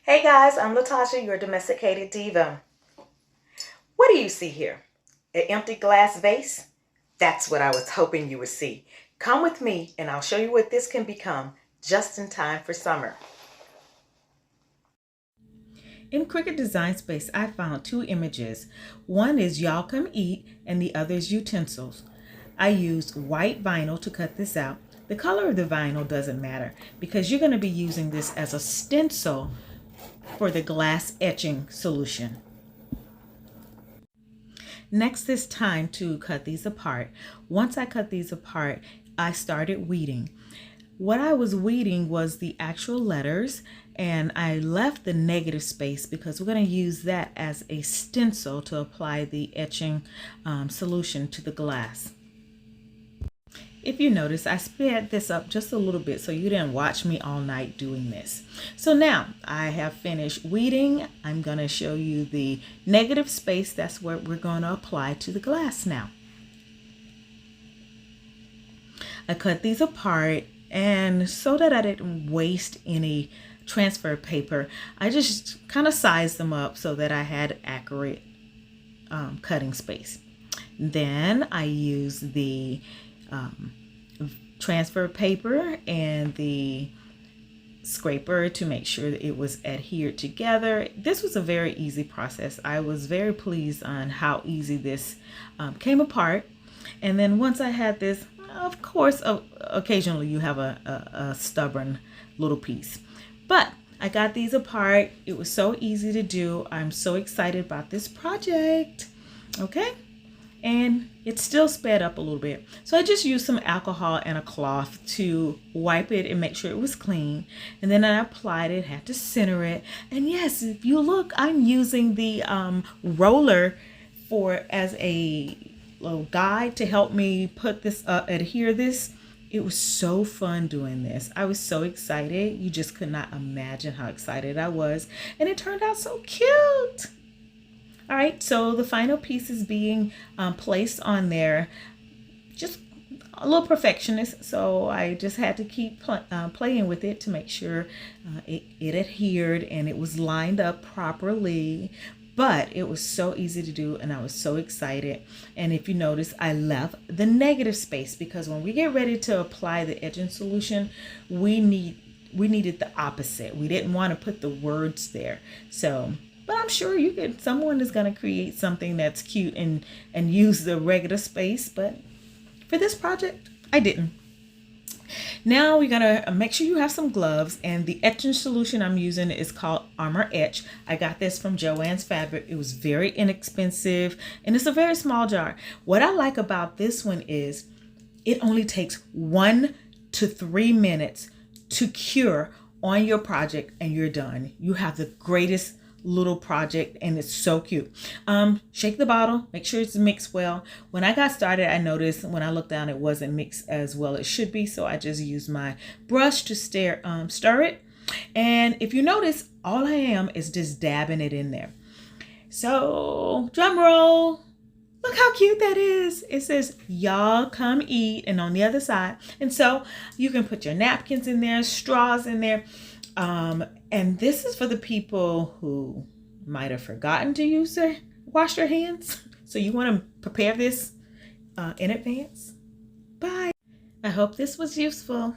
Hey guys, I'm Latasha, your domesticated diva. What do you see here? An empty glass vase? That's what I was hoping you would see. Come with me and I'll show you what this can become just in time for summer. In Cricut Design Space, I found two images. One is Y'all Come Eat and the other is Utensils. I used white vinyl to cut this out. The color of the vinyl doesn't matter because you're going to be using this as a stencil for the glass etching solution. Next, it's time to cut these apart. Once I cut these apart, I started weeding. What I was weeding was the actual letters, and I left the negative space because we're going to use that as a stencil to apply the etching solution to the glass. If you notice, I sped this up just a little bit so you didn't watch me all night doing this. So now I have finished weeding. I'm going to show you the negative space. That's what we're going to apply to the glass now. I cut these apart, and so that I didn't waste any transfer paper, I just kind of sized them up so that I had accurate cutting space. Then I used the transfer paper and the scraper to make sure that it was adhered together. This was a very easy process. I was very pleased on how easy this came apart. And then once I had this, of course, occasionally you have a stubborn little piece, but I got these apart. It was so easy to do. I'm so excited about this project. Okay. And it's still sped up a little bit. So I just used some alcohol and a cloth to wipe it and make sure it was clean. And then I applied it, had to center it. And yes, if you look, I'm using the roller as a little guide to help me put this adhere this. It was so fun doing this. I was so excited. You just could not imagine how excited I was. And it turned out so cute. All right, so the final piece is being placed on there. Just a little perfectionist, so I just had to keep playing with it to make sure it adhered and it was lined up properly. But it was so easy to do and I was so excited. And if you notice, I left the negative space because when we get ready to apply the etching solution, we needed the opposite. We didn't want to put the words there. But I'm sure someone is going to create something that's cute and use the regular space. But for this project, I didn't. Now we're going to make sure you have some gloves. And the etching solution I'm using is called Armour Etch. I got this from Joann's Fabric. It was very inexpensive. And it's a very small jar. What I like about this one is it only takes 1 to 3 minutes to cure on your project and you're done. You have the greatest little project and it's so cute. Shake the bottle, make sure it's mixed well. When I got started, I noticed when I looked down it wasn't mixed as well as it should be, so I just used my brush to stir it. And if you notice, all I am is just dabbing it in there. So drum roll. Look how cute that is. It says, y'all come eat, and on the other side. And so you can put your napkins in there, straws in there. And this is for the people who might have forgotten to wash their hands. So you want to prepare this in advance. Bye. I hope this was useful.